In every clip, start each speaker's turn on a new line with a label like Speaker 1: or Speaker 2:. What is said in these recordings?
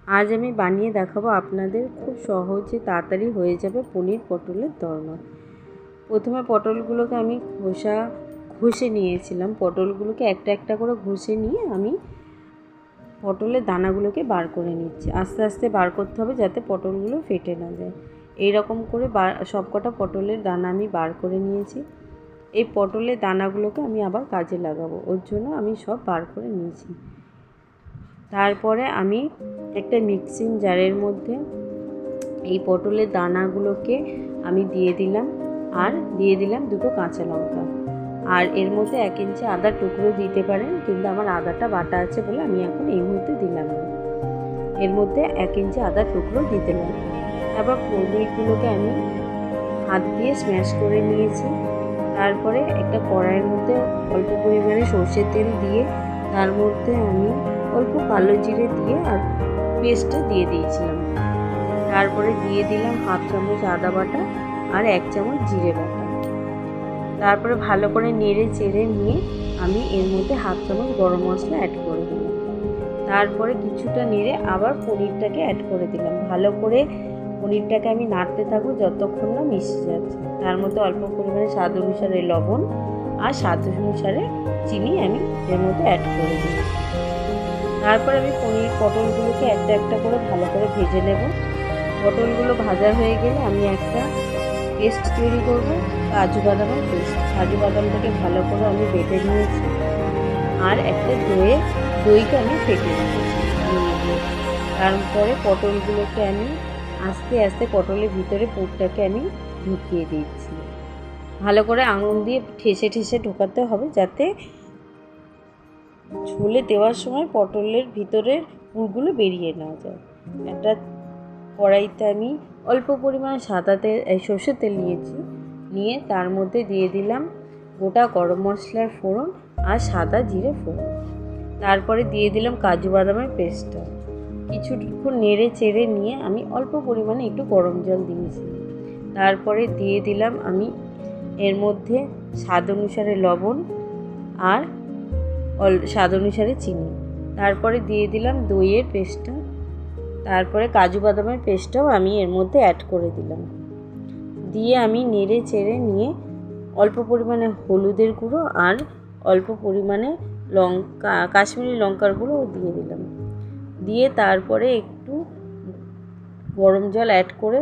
Speaker 1: আজ আমি বানিয়ে দেখাবো আপনাদের, খুব সহজে তাড়াতাড়ি হয়ে যাবে পনির পটলের দোরমা। প্রথমে পটলগুলোকে আমি ঘষে নিয়েছিলাম। পটলগুলোকে একটা একটা করে ঘষে নিয়ে আমি পটলের দানাগুলোকে বার করে নিচ্ছি। আস্তে আস্তে বার করতে হবে যাতে পটলগুলো ফেটে না যায়। এই রকম করে সবকটা পটলের দানা আমি বার করে নিয়েছি। এই পটলের দানাগুলোকে আমি আবার কাজে লাগাবো, ওর জন্য আমি সব বার করে নিয়েছি। তারপরে আমি একটা মিক্সিং জারের মধ্যে এই পটলের দানাগুলোকে আমি দিয়ে দিলাম, আর দিয়ে দিলাম দুটো কাঁচা লঙ্কা, আর এর মধ্যে 1 ইঞ্চি আদার টুকরো দিতে পারেন, কিন্তু আমার আদাটা বাটা আছে বলে আমি এখন এই মুহূর্তে দিলাম না। এর মধ্যে 1 ইঞ্চি আদার টুকরো দিতে পারেন। তারপর পনিরগুলোকে আমি হাত দিয়ে স্ম্যাশ করে নিয়েছি। তারপরে একটা কড়াইয়ের মধ্যে অল্প পরিমাণে সর্ষের তেল দিয়ে তার মধ্যে আমি অল্প কালো জিরে দিয়ে আর পেস্টটা দিয়ে দিয়েছিলাম। তারপরে দিয়ে দিলাম 1/2 চামচ আদা বাটা আর 1 চামচ জিরে বাটা। তারপরে ভালো করে নেড়ে চেড়ে নিয়ে আমি এর মধ্যে 1/2 চামচ গরম মশলা অ্যাড করে দিলাম। তারপরে কিছুটা নেড়ে আবার পনিরটাকে অ্যাড করে দিলাম। ভালো করে পনিরটাকে আমি নাড়তে থাকবো যতক্ষণ না মিশে যাচ্ছে। তার মধ্যে অল্প পরিমাণে স্বাদ অনুসারে লবণ আর স্বাদ অনুসারে চিনি আমি এর মধ্যে অ্যাড করে দিই। তারপর আমি পটলগুলোকে একটা একটা করে ভালো করে ভেজে নেব। পটলগুলো ভাজা হয়ে গেলে আমি একটা পেস্ট তৈরি করব, কাজু বাদামের পেস্ট। কাজু বাদামটাকে ভালো করে আমি বেটে নিয়েছি, আর একটা দইকে আমি ফেটে নিয়েছি। তারপরে পটলগুলোকে আমি আস্তে আস্তে পটলের ভিতরে পুরটাকে আমি ঢুকিয়ে দিচ্ছি। ভালো করে আঙুল দিয়ে ঠেসে ঠেসে ঢোকাতে হবে, যাতে ঝোলে দেওয়ার সময় পটলের ভিতরের পুরগুলো বেরিয়ে না যায়। একটা কড়াইতে আমি অল্প পরিমাণে সর্ষের তেল নিয়ে তার মধ্যে দিয়ে দিলাম গোটা গরম মশলার ফোড়ন আর সাদা জিরে ফোড়ন। তারপরে দিয়ে দিলাম কাজু বাদামের পেস্টটা। কিছুক্ষণ নেড়ে চেড়ে নিয়ে আমি অল্প পরিমাণে একটু গরম জল দিয়েছি। তারপরে দিয়ে দিলাম আমি এর মধ্যে স্বাদ অনুসারে লবণ আর স্বাদ অনুসারে চিনি। তারপরে দিয়ে দিলাম দইয়ের পেস্টটা। তারপরে কাজু বাদামের পেস্টটাও আমি এর মধ্যে অ্যাড করে দিলাম। দিয়ে আমি নেড়ে চেড়ে নিয়ে অল্প পরিমাণে হলুদের গুঁড়ো আর অল্প পরিমাণে কাশ্মীরি লঙ্কার গুঁড়ো দিয়ে দিলাম। দিয়ে তারপরে একটু গরম জল অ্যাড করে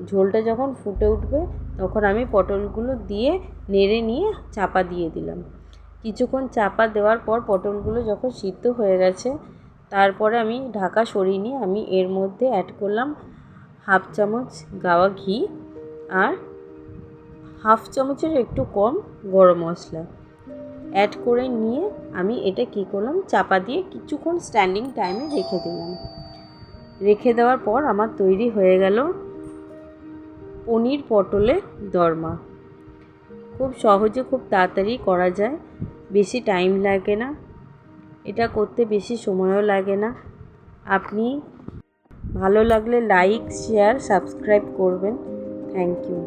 Speaker 1: ঝোলটা যখন ফুটে উঠবে তখন আমি পটলগুলো দিয়ে নেড়ে নিয়ে চাপা দিয়ে দিলাম। কিছুক্ষণ চাপা দেওয়ার পর পটলগুলো যখন সিদ্ধ হয়ে গেছে, তারপরে আমি ঢাকা সরিয়ে নিয়ে আমি এর মধ্যে অ্যাড করলাম 1/2 চামচ গাওয়া ঘি আর 1/2 চামচের একটু কম গরম মশলা অ্যাড করে নিয়ে আমি এটা কী করলাম, চাপা দিয়ে কিছুক্ষণ স্ট্যান্ডিং টাইমে রেখে দিলাম। রেখে দেওয়ার পর আমার তৈরি হয়ে গেল পনির পটলের দোরমা। খুব সহজে খুব তাড়াতাড়ি করা যায়, বেশি টাইম লাগে না, এটা করতে বেশি সময়ও লাগে না। আপনি ভালো লাগলে লাইক, শেয়ার, সাবস্ক্রাইব করবেন। Thank you.